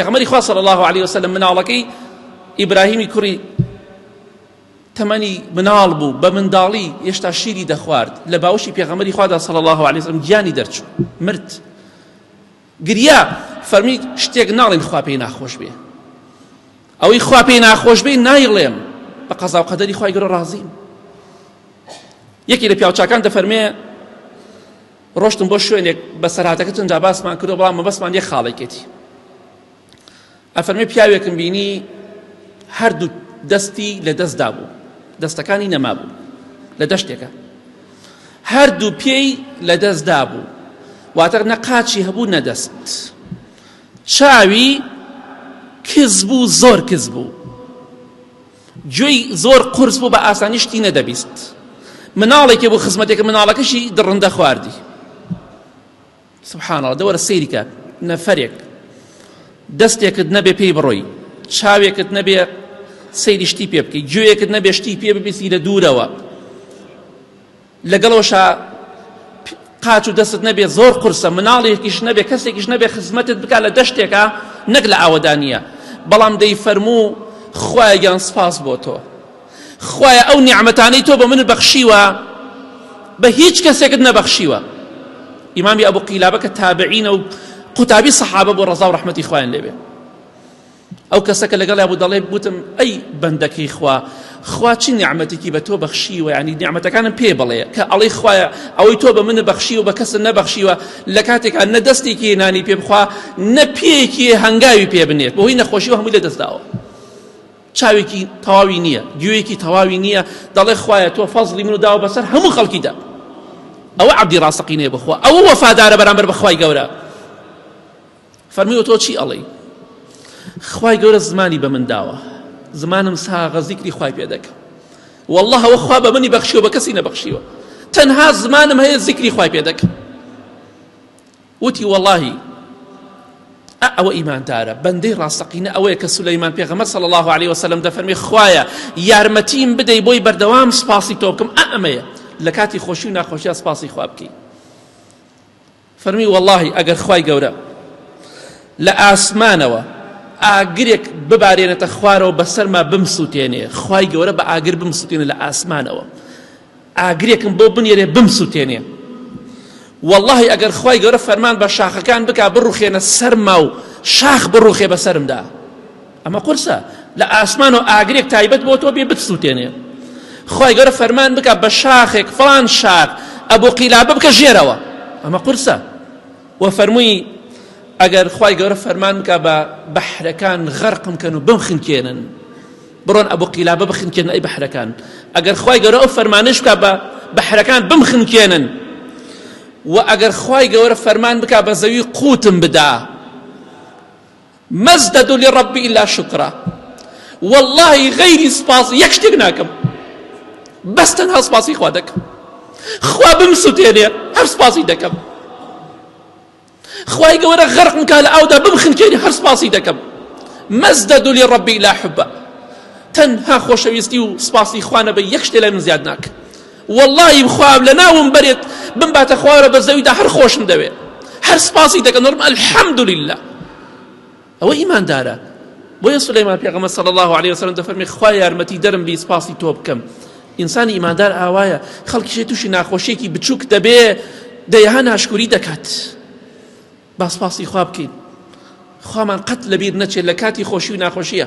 پێغەمبەری خوا صلی الله عليه وسلم مناڵەکەی ئیبراهیمی کوڕی تەمەنی مناڵ بوو بە منداڵی هێشتا شیری دەخوارد لە باوشی پێغەمبەری خوادا صلی الله عليه وسلم گیانی دەرچوو مرد گریا فەرمی شتێک ناڵێن خوا پێی ناخۆش بێ ئەوەی خوا پێی ناخۆش بێ نایڵێم بە قەزا و قەدەری خوای گەورە ڕازیم. یەکی لە پیاوچاکان دەفەرمێ ڕۆشتم بۆ شوێنێک بە سەرهاتەکەتون جا باسمان کردو بەڵام مەبەستمان یەک خاڵێکێتی ئەفەرمێ پیاوێکم بینی هەردوو دەستی لە دەستدا بوو دەستەکانی نەما بوو لە دەشتێکە هەردوو پێی لە دەستدا بوو واتە نەقاچی هەبوو نەدەست چاوی کز بوو زۆر کز بوو گوێی زۆر قورس بوو بە ئاسانی شتی نەدەبیست مناڵێکی بوو خزمەتێکە مناڵەکەشی دڕندە خواردی سبحان الله دەوەرە سەیریکە نەفەرێک دەستێکت نەبێ پێی بڕۆی چاوێکت نەبێ سەیری شتی پێ بکەی گوێیەکت نەبێ شتی پێ ببیستی لە دوورەوە لەگەڵەوەشا قاچ و دەستت نەبێ زۆر قورسە مناڵێکیش نەبێ کەسێکیش نەبێ خزمەتت بکا لە دەشتێکە نەک لە ئاوەدانیە بەڵام دەیفەرموو خوایە گیان سپاس بۆ تۆ خوایە ئەو نیعمەتانەی تۆ بە من بەخشیوە بە هیچ کەسێکت نەبەخشیوە. ئیمامی ئەبوو قیلابە کە تابعینە و قوتابی سەحابە بۆ ڕەزا و ڕەحمەتی خوایان لێبێ ئەو کەسەکە لەگەڵ بوو دەڵێ بوتم ئەی بەندەکەی خوا چی نیعمەتێکی بە تۆ بەخشیوە یعنی نیعمەتەکانم پێ بڵێ کە ئەڵێ خوایە ئەوەی تۆ بە من بەخشیوە بە کەس نەبەخشیوە لە کاتێکا نە دەستێکی نانی پێ بخوا نە پێیەکی هەنگاوی پێ بنێت بۆ هۆی نەخۆشیوە هەمووی لە دەستداوە چاوێکی تەواوی نییە گوێیەکی تەواوی نییە دەڵێ خوایە تۆ فەزڵی من و داوە بەسەر هەموو خەڵکیدا ئەوە عەبدی ڕاستەقینەیە بخوا ئەوە وەفادارە بەرامبەر بە خوای گەورە. فەرمیوە تۆ چی ئەڵێی؟ خوای گەورە زمانی بە من داوە زمانم ساغە زیکری خوای پێ دەکەم والله ئەوە خوا بە منی بەخشیوە بە کەسی نەبەخشیوە تەنها زمانم هەیە زیکری خوای پێ دەکەم. وتی واللهی ئەوە ئیماندارە بەندەی ڕاستەقینە ئەوەیە کە سولەیمان پێغەمبەر صلی الله عليه وسلم دەفەرمێ خوایە یارمەتیم بدەی بۆی بەردەوام سپاسی تۆ بکەم ئەمەیە لە کاتی خۆشی و ناخۆشیە سپاسی خوا بکەی. فەرمی واللهی ئەگەر خوای گەورە لە ئاسمانەوە ئاگرێک ببارێنێتە خوارەوە بەسەرما بمسووتێنێ خوای گەورە بە ئاگر بمسووتێنێ لە ئاسمانەوە ئاگرێکم بۆ بنێرێ بمسووتێنێ واللهی ئەگەر خوای گەورە فەرمان بە شاخەکان بکا بڕوخێنە سەرما و شاخ بڕوخێ بەسەرمدا ئەمە قورسە لە ئاسمانەوە ئاگرێک تایبەت بۆ تۆ بێ بتسووتێنێ خوای گەورە فەرمان بکا بە شاخێک فڵان شاخ ئەبوو قیلابە بکە ژێرەوە ئەمە قورسە. وفەرمووی ئەگەر خوای گەورە فەرمان بکا بە بەحرەکان غەرقم کەن و بمخنکێنن بڕۆن ئەبوو قیلابە بخنکێنن ئەی بەحرەکان ئەگەر خوای گەورە ئەو فەرمانش بکا بە بەحرەکان بمخنکێنن و ئەگەر خوای گەورە فەرمان بکا بە زەوی قوتم بدا مەزدەدوا لربی ئیلا شکرا واللهی غەیری سپاس یەک شتێک ناکەم بەس تەنها سپاسی خوا دەکەم خوا بمسووتێنێ هەر سپاسی دەکەم خوای گەورە غەرقم کا لە ئاودا بمخنکێنێ هەر سپاسی دەکەم مەزدەدوا لربی ئیلا حبا تەنها خۆشەویستی و سپاسی خوا نەبە یەک شتێ لای من زیاد ناکە واللهی بخوا لە ناوم بەرێت بمباتە خوارە بە زەویدا هەر خۆشم دەوێت هەر سپاسی دەکەم نۆرم الحەمدولله. ئەوە ئیماندارە بۆیە سولەیمان پێغەمبەر صلی الله عليه وسلم دەفەرمێ خوا یارمەتی دەرم بی سپاسی تۆ بکەم. ئینسانی ئیماندار ئاوایە خەڵکیشێ تووشی ناخۆشیێکی بچووک دەبێ دەیها ناشکوری دەکات با سپاسی خوا بکەین خوامان قەت لەبیر نەچێت لە کاتی خۆشی و ناخۆشیە